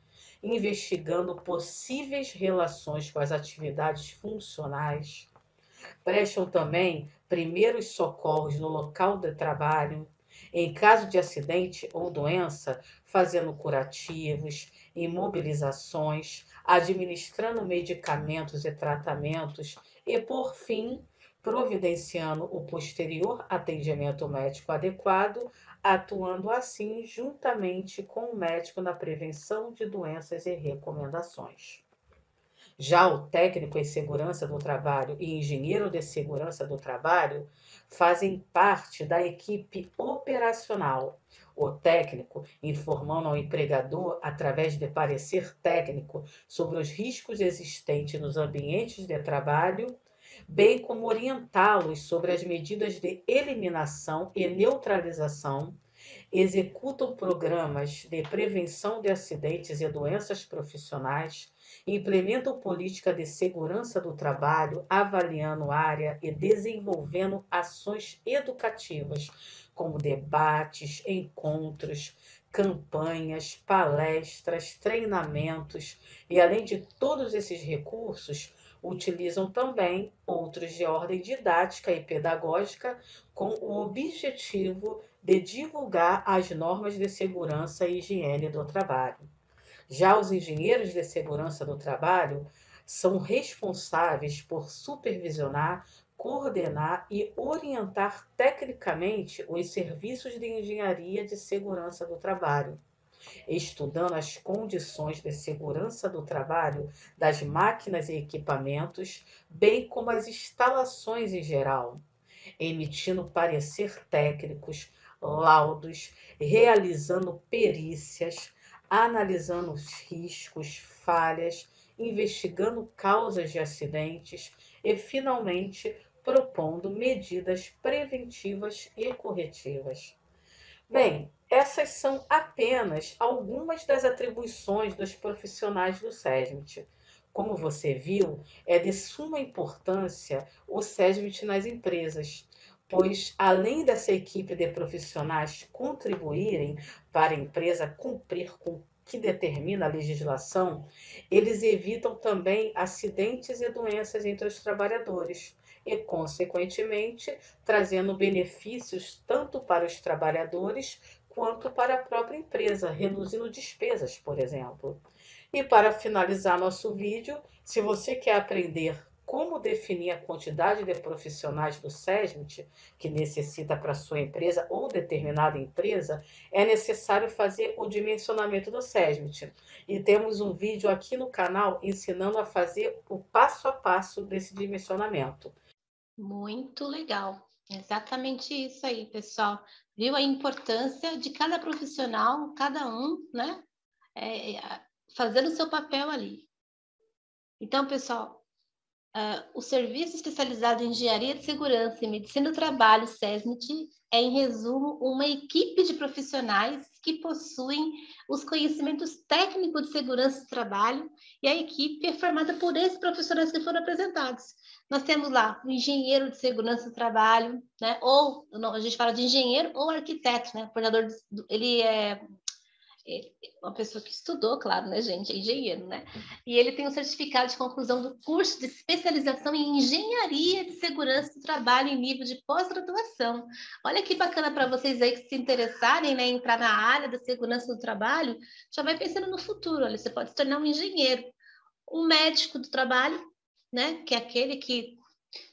investigando possíveis relações com as atividades funcionais, prestam também primeiros socorros no local de trabalho, em caso de acidente ou doença, fazendo curativos, imobilizações, administrando medicamentos e tratamentos e, por fim, providenciando o posterior atendimento médico adequado, atuando assim juntamente com o médico na prevenção de doenças e recomendações. Já o técnico em segurança do trabalho e engenheiro de segurança do trabalho fazem parte da equipe operacional, O técnico, informando ao empregador, através de parecer técnico, sobre os riscos existentes nos ambientes de trabalho, bem como orientá-los sobre as medidas de eliminação e neutralização, executam programas de prevenção de acidentes e doenças profissionais, implementam política de segurança do trabalho, avaliando área e desenvolvendo ações educativas, como debates, encontros, campanhas, palestras, treinamentos, e além de todos esses recursos, utilizam também outros de ordem didática e pedagógica com o objetivo de divulgar as normas de segurança e higiene do trabalho. Já os engenheiros de segurança do trabalho são responsáveis por supervisionar, coordenar e orientar tecnicamente os serviços de engenharia de segurança do trabalho, estudando as condições de segurança do trabalho das máquinas e equipamentos, bem como as instalações em geral, emitindo parecer técnicos, laudos, realizando perícias, analisando os riscos, falhas, investigando causas de acidentes e, finalmente, propondo medidas preventivas e corretivas. Bem, essas são apenas algumas das atribuições dos profissionais do SESMIT. Como você viu, é de suma importância o SESMIT nas empresas, pois, além dessa equipe de profissionais contribuírem para a empresa cumprir com o que determina a legislação, eles evitam também acidentes e doenças entre os trabalhadores e, consequentemente, trazendo benefícios tanto para os trabalhadores quanto para a própria empresa, reduzindo despesas, por exemplo. E para finalizar nosso vídeo, se você quer aprender como definir a quantidade de profissionais do SESMIT que necessita para sua empresa ou determinada empresa, é necessário fazer o dimensionamento do SESMIT. E temos um vídeo aqui no canal ensinando a fazer o passo a passo desse dimensionamento. Muito legal. Exatamente isso aí, pessoal. Viu a importância de cada profissional, cada um, né? Fazendo o seu papel ali. Então, pessoal, o Serviço Especializado em Engenharia de Segurança e Medicina do Trabalho, SESMIT, é, em resumo, uma equipe de profissionais que possuem os conhecimentos técnicos de segurança do trabalho, e a equipe é formada por esses profissionais que foram apresentados. Nós temos lá o engenheiro de segurança do trabalho, né? Ou não, a gente fala de engenheiro ou arquiteto, né? Ele é uma pessoa que estudou, claro, né, gente? É engenheiro, né? E ele tem um certificado de conclusão do curso de especialização em engenharia de segurança do trabalho em nível de pós-graduação. Olha que bacana para vocês aí que se interessarem, né, entrar na área da segurança do trabalho, já vai pensando no futuro. Olha, você pode se tornar um engenheiro, um médico do trabalho, né, que é aquele que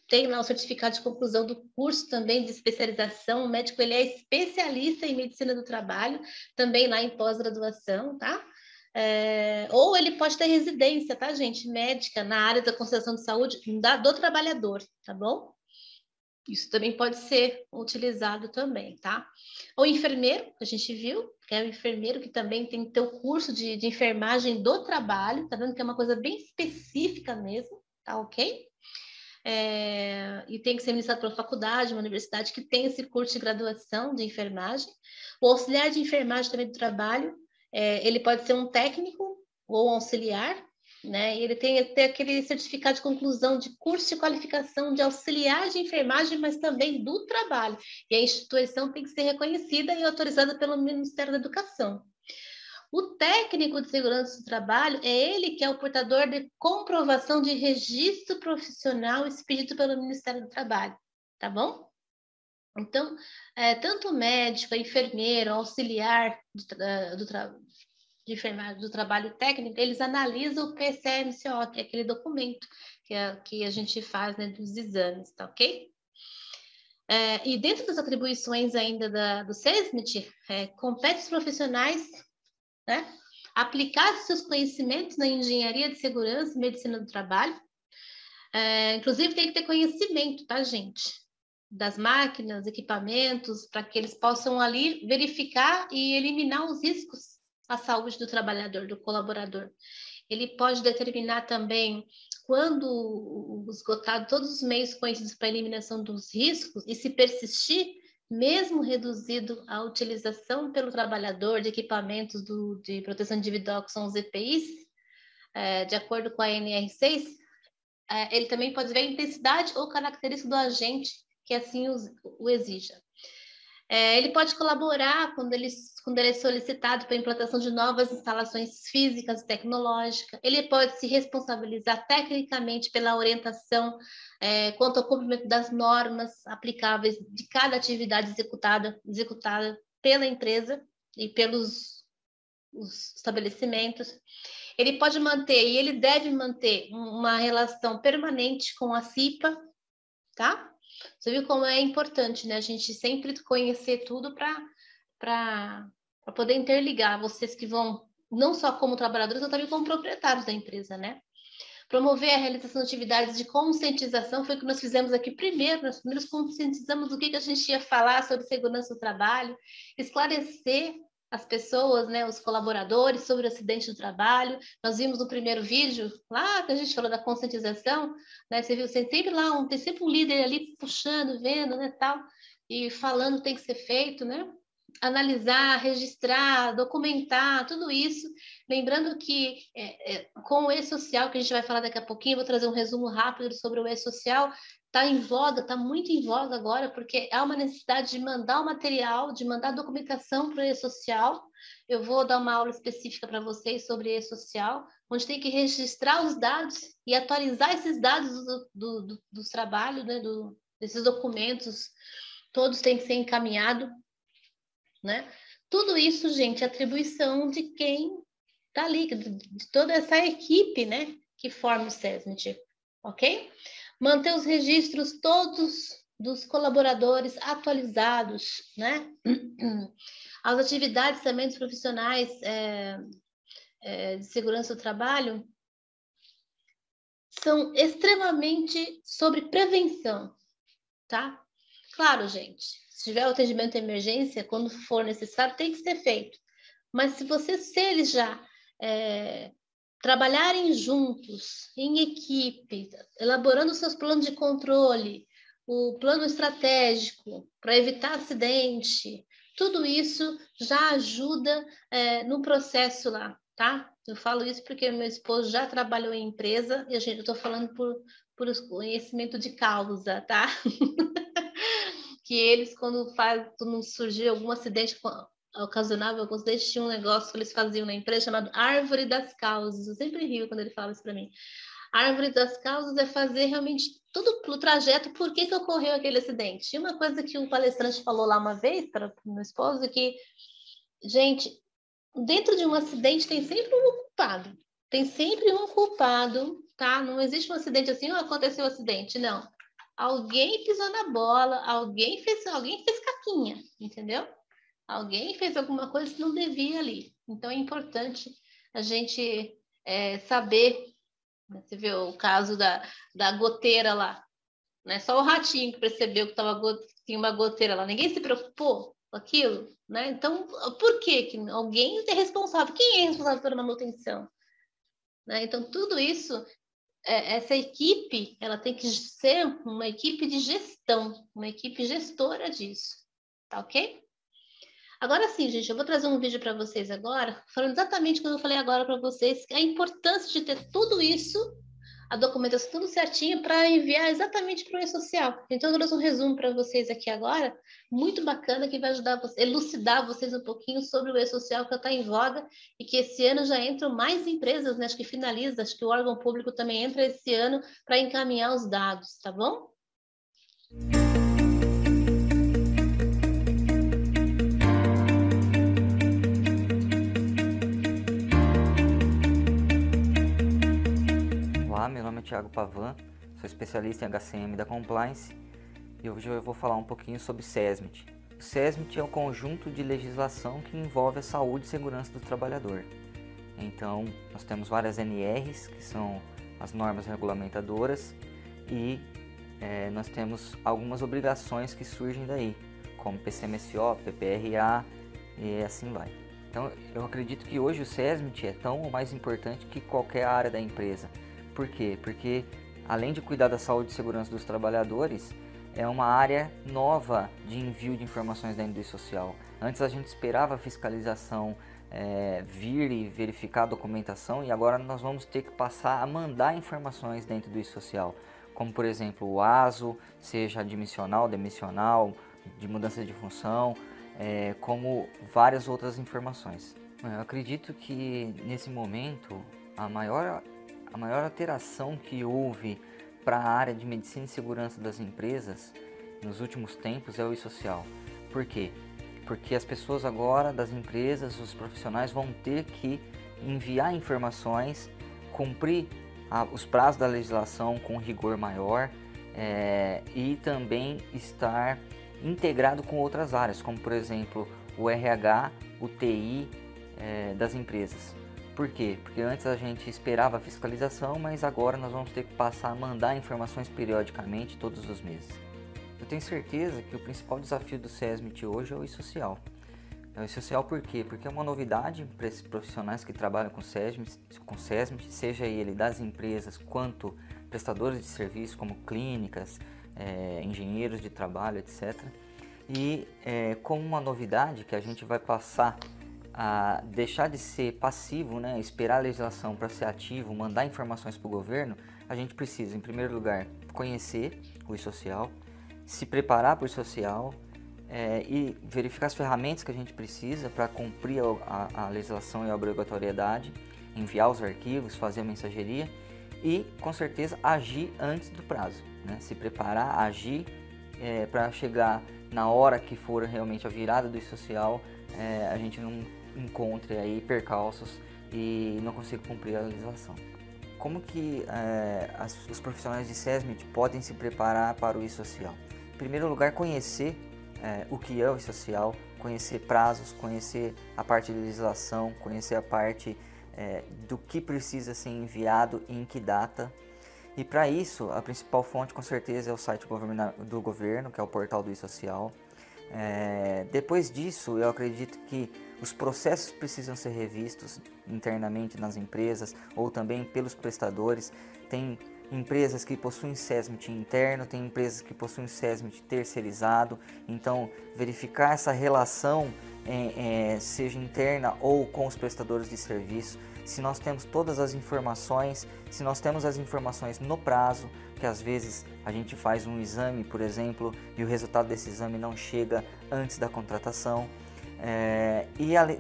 tem lá o certificado de conclusão do curso também de especialização. O médico, ele é especialista em medicina do trabalho, também lá em pós-graduação, tá? Ou ele pode ter residência, tá, gente? Médica na área da conservação de saúde do trabalhador, tá bom? Isso também pode ser utilizado também, tá? Ou enfermeiro, que a gente viu, que é o enfermeiro que também tem que ter o curso de enfermagem do trabalho, tá vendo que é uma coisa bem específica mesmo, tá ok? E tem que ser ministrado pela faculdade, uma universidade que tem esse curso de graduação de enfermagem. O auxiliar de enfermagem também do trabalho, ele pode ser um técnico ou um auxiliar, né? E ele tem que ter aquele certificado de conclusão de curso de qualificação de auxiliar de enfermagem, mas também do trabalho. E a instituição tem que ser reconhecida e autorizada pelo Ministério da Educação. O técnico de segurança do trabalho é ele que é o portador de comprovação de registro profissional expedido pelo Ministério do Trabalho, tá bom? Então, tanto o médico, a enfermeira, o auxiliar de enfermagem do trabalho técnico, eles analisam o PCMCO, que é aquele documento que a gente faz, né, dos exames, tá ok? E dentro das atribuições ainda do SESMIT, compete aos profissionais, né, aplicar seus conhecimentos na engenharia de segurança e medicina do trabalho. Inclusive, tem que ter conhecimento, tá, gente? das máquinas, equipamentos, para que eles possam ali verificar e eliminar os riscos à saúde do trabalhador, do colaborador. Ele pode determinar também quando esgotado todos os meios conhecidos para a eliminação dos riscos e se persistir, mesmo reduzido a utilização pelo trabalhador de equipamentos de proteção individual, que são os EPIs, de acordo com a NR6, ele também pode ver a intensidade ou característica do agente que assim o exija. Ele pode colaborar quando ele é solicitado para a implantação de novas instalações físicas e tecnológicas. Ele pode se responsabilizar tecnicamente pela orientação quanto ao cumprimento das normas aplicáveis de cada atividade executada pela empresa e pelos os estabelecimentos. Ele pode manter e ele deve manter uma relação permanente com a CIPA, tá? Você viu como é importante, né? A gente sempre conhecer tudo para poder interligar vocês que vão, não só como trabalhadores, mas também como proprietários da empresa, né? Promover a realização de atividades de conscientização foi o que nós fizemos aqui primeiro. Nós primeiros conscientizamos do que a gente ia falar sobre segurança do trabalho, esclarecer as pessoas, né, os colaboradores sobre o acidente do trabalho. Nós vimos no primeiro vídeo lá que a gente falou da conscientização, né? Você viu, tem sempre um líder ali puxando, vendo, né, tal, e falando tem que ser feito, né? Analisar, registrar, documentar, tudo isso. Lembrando que com o e-social, que a gente vai falar daqui a pouquinho, vou trazer um resumo rápido sobre o e-social. Está em voga, está muito em voga agora, porque há uma necessidade de mandar o material, de mandar documentação para o e-social. Eu vou dar uma aula específica para vocês sobre e-social, onde tem que registrar os dados e atualizar esses dados dos trabalhos, né, desses documentos, todos têm que ser encaminhados, né? Tudo isso, gente, é atribuição de quem está ali, de toda essa equipe, né, que forma o SESMIT, ok? Manter os registros todos dos colaboradores atualizados, né? As atividades também dos profissionais de segurança do trabalho são extremamente sobre prevenção, tá? Claro, gente, se tiver o atendimento de emergência, quando for necessário, tem que ser feito. Mas se eles já trabalharem juntos, em equipe, elaborando seus planos de controle, o plano estratégico para evitar acidente, tudo isso já ajuda no processo lá, tá? Eu falo isso porque meu esposo já trabalhou em empresa e eu estou falando por conhecimento de causa, tá? Que eles, quando surgia algum acidente ocasionável, alguns deles tinham um negócio que eles faziam na empresa chamado Árvore das Causas. Eu sempre rio quando ele fala isso para mim. A Árvore das Causas é fazer realmente todo o trajeto, por que ocorreu aquele acidente. E uma coisa que o palestrante falou lá uma vez para o meu esposo é que, gente, dentro de um acidente tem sempre um culpado. Tem sempre um culpado, tá? Não existe um acidente assim, aconteceu um acidente, não. Alguém pisou na bola, alguém fez caquinha, entendeu? Alguém fez alguma coisa que não devia ali. Então, é importante a gente saber, né? Você vê o caso da goteira lá, né? Só o ratinho que percebeu que tinha uma goteira lá. Ninguém se preocupou com aquilo, né? Então, por que alguém é responsável? Quem é responsável pela manutenção? Né? Então, tudo isso, essa equipe, ela tem que ser uma equipe de gestão, uma equipe gestora disso. Tá ok? Agora sim, gente, eu vou trazer um vídeo para vocês agora, falando exatamente o que eu falei agora para vocês, a importância de ter tudo isso, a documentação tudo certinho, para enviar exatamente para o e-social. Então, eu trouxe um resumo para vocês aqui agora, muito bacana, que vai ajudar a elucidar vocês um pouquinho sobre o e-social que está em voga, e que esse ano já entram mais empresas, né? Acho que finaliza, acho que o órgão público também entra esse ano para encaminhar os dados, tá bom? Olá, meu nome é Thiago Pavan, sou especialista em HCM da Compliance e hoje eu vou falar um pouquinho sobre SESMIT. O SESMIT é um conjunto de legislação que envolve a saúde e segurança do trabalhador. Então, nós temos várias NRs, que são as normas regulamentadoras, e nós temos algumas obrigações que surgem daí, como PCMSO, PPRA e assim vai. Então, eu acredito que hoje o SESMIT é tão ou mais importante que qualquer área da empresa. Por quê? Porque, além de cuidar da saúde e segurança dos trabalhadores, é uma área nova de envio de informações da indústria social. Antes a gente esperava a fiscalização vir e verificar a documentação, e agora nós vamos ter que passar a mandar informações dentro do social, como por exemplo o ASO, seja admissional, demissional, de mudança de função, como várias outras informações. Eu acredito que nesse momento a maior alteração que houve para a área de medicina e segurança das empresas nos últimos tempos é o e-social. Por quê? Porque as pessoas agora das empresas, os profissionais vão ter que enviar informações, cumprir os prazos da legislação com rigor maior e também estar integrado com outras áreas, como por exemplo o RH, o TI das empresas. Por quê? Porque antes a gente esperava a fiscalização, mas agora nós vamos ter que passar a mandar informações periodicamente todos os meses. Eu tenho certeza que o principal desafio do SESMIT hoje é o e-social. É o e-social por quê? Porque é uma novidade para esses profissionais que trabalham com SESMIT, seja ele das empresas quanto prestadores de serviço como clínicas, engenheiros de trabalho, etc. E como uma novidade que a gente vai passar a deixar de ser passivo, né, esperar a legislação para ser ativo, mandar informações para o governo, a gente precisa, em primeiro lugar, conhecer o e-social, se preparar para o e-social e verificar as ferramentas que a gente precisa para cumprir a legislação e a obrigatoriedade, enviar os arquivos, fazer a mensageria e, com certeza, agir antes do prazo, né? Se preparar, agir para chegar na hora que for realmente a virada do e-social, a gente não encontre aí percalços e não consiga cumprir a legislação. Como que os profissionais de SESMIT podem se preparar para o e-social? Em primeiro lugar, conhecer o que é o e-social, conhecer prazos, conhecer a parte de legislação, conhecer a parte do que precisa ser enviado e em que data. E para isso, a principal fonte com certeza é o site do governo, que é o portal do e-social. Depois disso, eu acredito que os processos precisam ser revistos internamente nas empresas ou também pelos prestadores. Tem empresas que possuem SESMIT interno, tem empresas que possuem SESMIT terceirizado. Então, verificar essa relação, seja interna ou com os prestadores de serviço. Se nós temos todas as informações, se nós temos as informações no prazo, que às vezes a gente faz um exame, por exemplo, e o resultado desse exame não chega antes da contratação.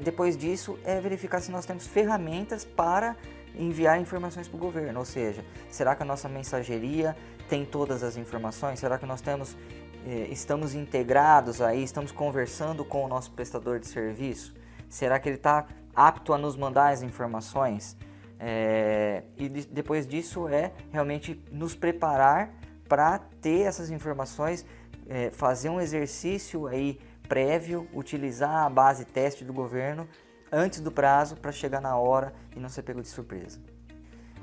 Depois disso, verificar se nós temos ferramentas para enviar informações para o governo, ou seja, será que a nossa mensageria tem todas as informações? Será que nós estamos integrados aí, estamos conversando com o nosso prestador de serviço? Será que ele está apto a nos mandar as informações? E depois disso realmente nos preparar para ter essas informações, fazer um exercício aí prévio, utilizar a base teste do governo antes do prazo para chegar na hora e não ser pego de surpresa.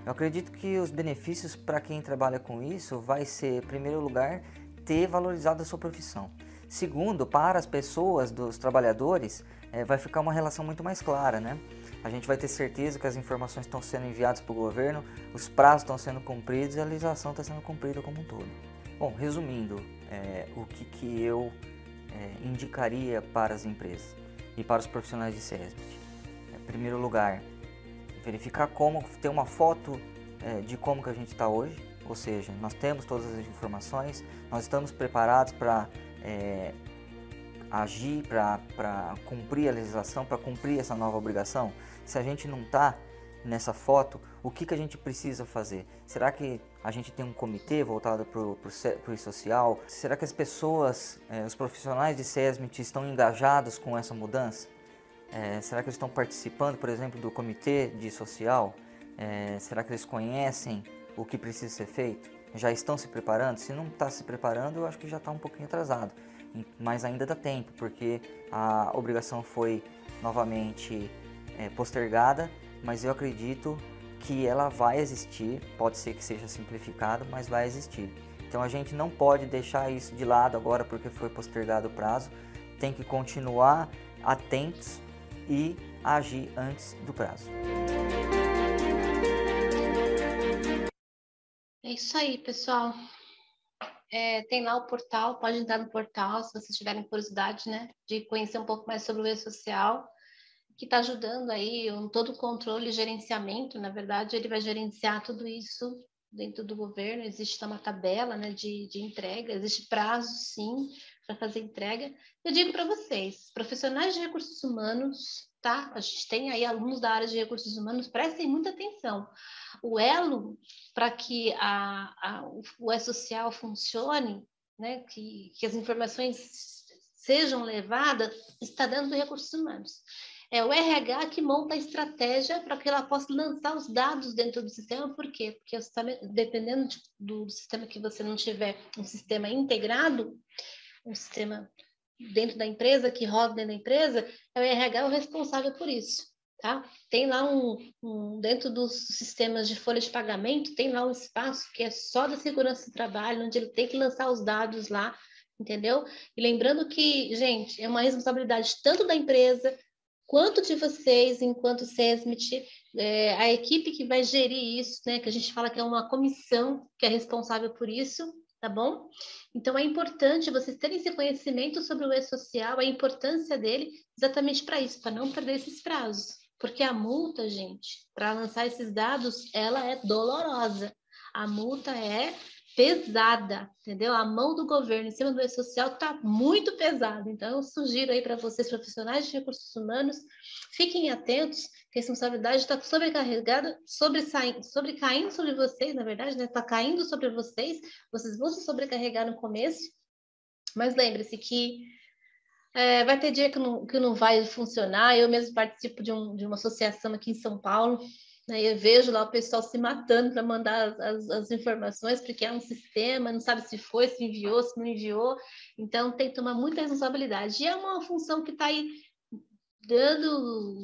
Eu acredito que os benefícios para quem trabalha com isso vai ser, em primeiro lugar, ter valorizado a sua profissão. Segundo, para as pessoas, dos trabalhadores, vai ficar uma relação muito mais clara, né? A gente vai ter certeza que as informações estão sendo enviadas para o governo, os prazos estão sendo cumpridos e a legislação está sendo cumprida como um todo. Bom, resumindo, o que eu indicaria para as empresas e para os profissionais de SESMIT. Em primeiro lugar, verificar ter uma foto de como que a gente está hoje, ou seja, nós temos todas as informações, nós estamos preparados para agir, para cumprir a legislação, para cumprir essa nova obrigação. Se a gente não está nessa foto, o que a gente precisa fazer? Será que a gente tem um comitê voltado para o e-social? Será que as pessoas, os profissionais de SESMIT estão engajados com essa mudança? Será que eles estão participando, por exemplo, do comitê de social? Será que eles conhecem o que precisa ser feito? Já estão se preparando? Se não está se preparando, eu acho que já está um pouquinho atrasado. Mas ainda dá tempo, porque a obrigação foi novamente postergada, mas eu acredito que ela vai existir, pode ser que seja simplificado, mas vai existir. Então a gente não pode deixar isso de lado agora porque foi postergado o prazo, tem que continuar atentos e agir antes do prazo. É isso aí, pessoal. Tem lá o portal, pode entrar no portal se vocês tiverem curiosidade, né, de conhecer um pouco mais sobre o e-social, que está ajudando aí todo o controle e gerenciamento. Na verdade, ele vai gerenciar tudo isso dentro do governo. Existe uma tabela, né, de entrega, existe prazo, sim, para fazer entrega. Eu digo para vocês, profissionais de recursos humanos, tá? A gente tem aí alunos da área de recursos humanos, prestem muita atenção. O elo para que o e-social funcione, né, que as informações sejam levadas, está dentro dos recursos humanos. É o RH que monta a estratégia para que ela possa lançar os dados dentro do sistema. Por quê? Porque o sistema, dependendo do sistema que você não tiver um sistema integrado, um sistema dentro da empresa, que roda dentro da empresa, é o RH o responsável por isso. Tá? Tem lá dentro dos sistemas de folha de pagamento, tem lá um espaço que é só da segurança do trabalho, onde ele tem que lançar os dados lá, entendeu? E lembrando que, gente, é uma responsabilidade tanto da empresa quanto de vocês, enquanto SESMIT, a equipe que vai gerir isso, né, que a gente fala que é uma comissão que é responsável por isso, tá bom? Então, é importante vocês terem esse conhecimento sobre o e-social, a importância dele, exatamente para isso, para não perder esses prazos. Porque a multa, gente, para lançar esses dados, ela é dolorosa. A multa é pesada, entendeu? A mão do governo em cima do e-social está muito pesada. Então, eu sugiro aí para vocês, profissionais de recursos humanos, fiquem atentos, que a responsabilidade está sobrecarregada, sobrecaindo sobre vocês, na verdade, né? Está caindo sobre vocês, vocês vão se sobrecarregar no começo, mas lembre-se que vai ter dia que não vai funcionar. Eu mesmo participo de uma associação aqui em São Paulo, né? Eu vejo lá o pessoal se matando para mandar as informações, porque é um sistema, não sabe se foi, se enviou, se não enviou. Então, tem que tomar muita responsabilidade. E é uma função que está aí dando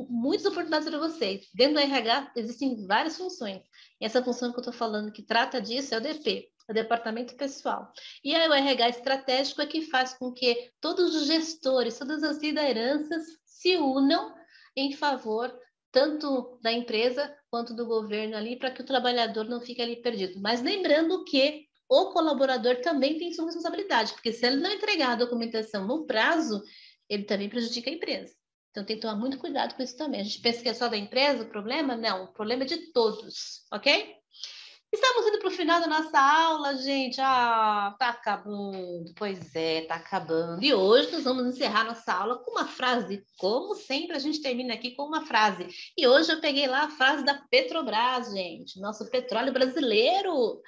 muitas oportunidades para vocês. Dentro do RH existem várias funções. E essa função que eu estou falando, que trata disso, é o DP, o Departamento Pessoal. E aí o RH estratégico é que faz com que todos os gestores, todas as lideranças se unam em favor tanto da empresa quanto do governo ali, para que o trabalhador não fique ali perdido. Mas lembrando que o colaborador também tem sua responsabilidade, porque se ele não entregar a documentação no prazo, ele também prejudica a empresa. Então, tem que tomar muito cuidado com isso também. A gente pensa que é só da empresa o problema? Não, o problema é de todos, ok? Estamos indo para o final da nossa aula, gente. Tá acabando. Pois é, tá acabando. E hoje nós vamos encerrar nossa aula com uma frase. Como sempre, a gente termina aqui com uma frase. E hoje eu peguei lá a frase da Petrobras, gente. Nosso petróleo brasileiro.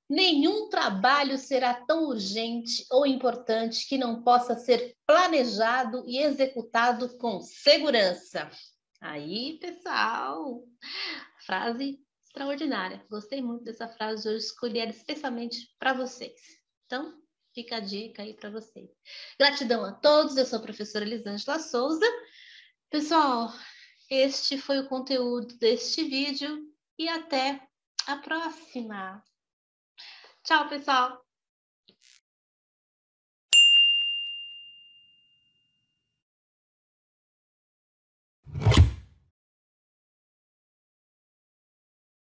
Nenhum trabalho será tão urgente ou importante que não possa ser planejado e executado com segurança. Aí, pessoal, frase extraordinária. Gostei muito dessa frase hoje, escolhi ela especialmente para vocês. Então, fica a dica aí para vocês. Gratidão a todos, eu sou a professora Elisângela Souza. Pessoal, este foi o conteúdo deste vídeo e até a próxima. Tchau, pessoal!